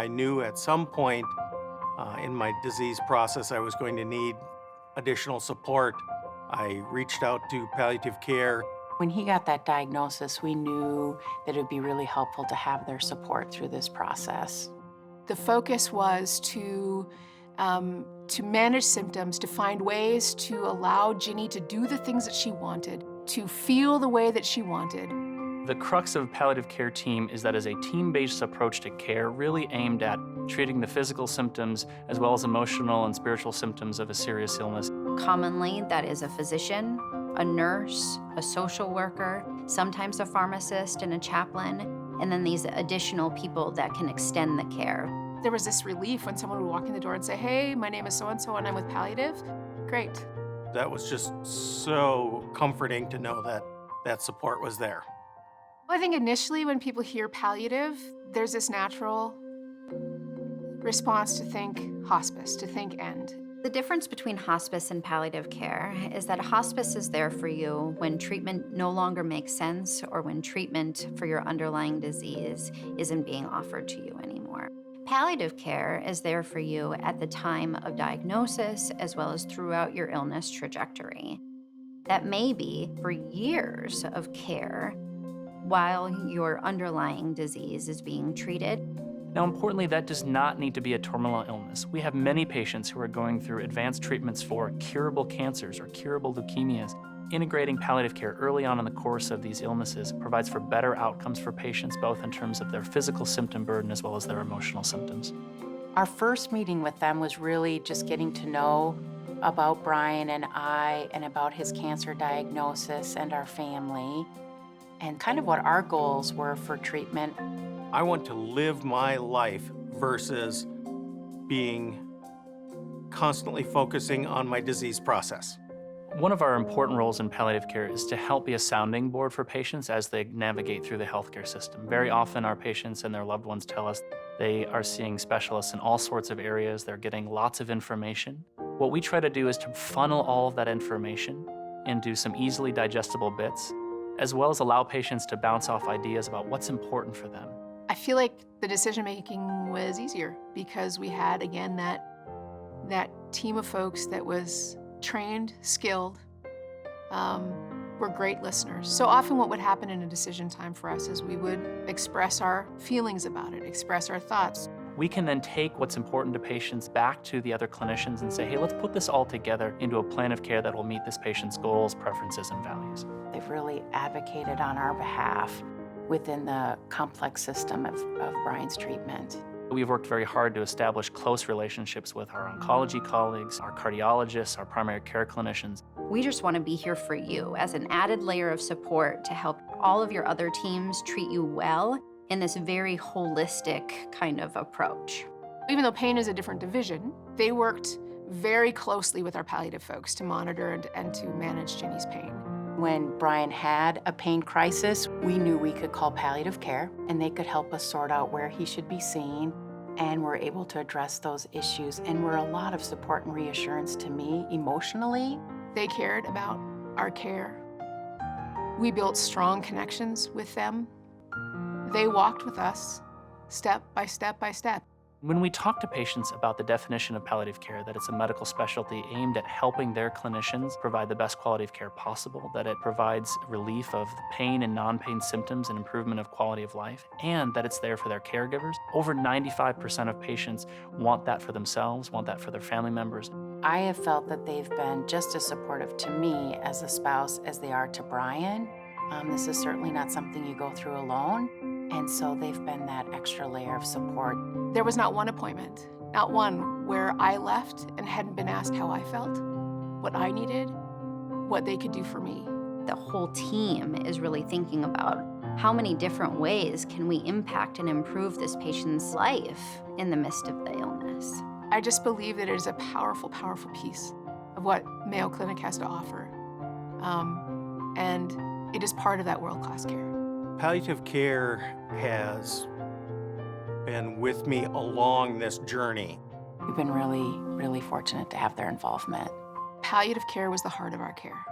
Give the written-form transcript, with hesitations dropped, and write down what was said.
I knew at some point in my disease process I was going to need additional support, I reached out to palliative care. When he got that diagnosis, we knew that it would be really helpful to have their support through this process. The focus was to manage symptoms, to find ways to allow Ginny to do the things that she wanted, to feel the way that she wanted. The crux of palliative care team is that is a team-based approach to care really aimed at treating the physical symptoms as well as emotional and spiritual symptoms of a serious illness. Commonly, that is a physician, a nurse, a social worker, sometimes a pharmacist and a chaplain, and then these additional people that can extend the care. There was this relief when someone would walk in the door and say, "Hey, my name is so-and-so and I'm with Palliative." Great. That was just so comforting to know that that support was there. Well, I think initially when people hear palliative, there's this natural response to think hospice, to think end. The difference between hospice and palliative care is that hospice is there for you when treatment no longer makes sense or when treatment for your underlying disease isn't being offered to you anymore. Palliative care is there for you at the time of diagnosis as well as throughout your illness trajectory. That may be for years of care while your underlying disease is being treated. Now, importantly, that does not need to be a terminal illness. We have many patients who are going through advanced treatments for curable cancers or curable leukemias. Integrating palliative care early on in the course of these illnesses provides for better outcomes for patients, both in terms of their physical symptom burden as well as their emotional symptoms. Our first meeting with them was really just getting to know about Brian and I and about his cancer diagnosis and our family and kind of what our goals were for treatment. I want to live my life versus being constantly focusing on my disease process. One of our important roles in palliative care is to help be a sounding board for patients as they navigate through the healthcare system. Very often our patients and their loved ones tell us they are seeing specialists in all sorts of areas. They're getting lots of information. What we try to do is to funnel all of that information into some easily digestible bits, as well as allow patients to bounce off ideas about what's important for them. I feel like the decision-making was easier because we had, again, that team of folks that was trained, skilled, were great listeners. So often what would happen in a decision time for us is we would express our feelings about it, express our thoughts. We can then take what's important to patients back to the other clinicians and say, hey, let's put this all together into a plan of care that will meet this patient's goals, preferences, and values. They've really advocated on our behalf within the complex system of Brian's treatment. We've worked very hard to establish close relationships with our oncology colleagues, our cardiologists, our primary care clinicians. We just want to be here for you as an added layer of support to help all of your other teams treat you well in this very holistic kind of approach. Even though pain is a different division, they worked very closely with our palliative folks to monitor and to manage Ginny's pain. When Brian had a pain crisis, we knew we could call palliative care and they could help us sort out where he should be seen, and we're able to address those issues and were a lot of support and reassurance to me emotionally. They cared about our care. We built strong connections with them. They walked with us step by step by step. When we talk to patients about the definition of palliative care, that it's a medical specialty aimed at helping their clinicians provide the best quality of care possible, that it provides relief of pain and non-pain symptoms and improvement of quality of life, and that it's there for their caregivers, over 95% of patients want that for themselves, want that for their family members. I have felt that they've been just as supportive to me as a spouse as they are to Brian. This is certainly not something you go through alone, and so they've been that extra layer of support. There was not one appointment, not one, where I left and hadn't been asked how I felt, what I needed, what they could do for me. The whole team is really thinking about how many different ways can we impact and improve this patient's life in the midst of the illness. I just believe that it is a powerful, powerful piece of what Mayo Clinic has to offer. And it is part of that world-class care. Palliative care has been with me along this journey. We've been really, really fortunate to have their involvement. Palliative care was the heart of our care.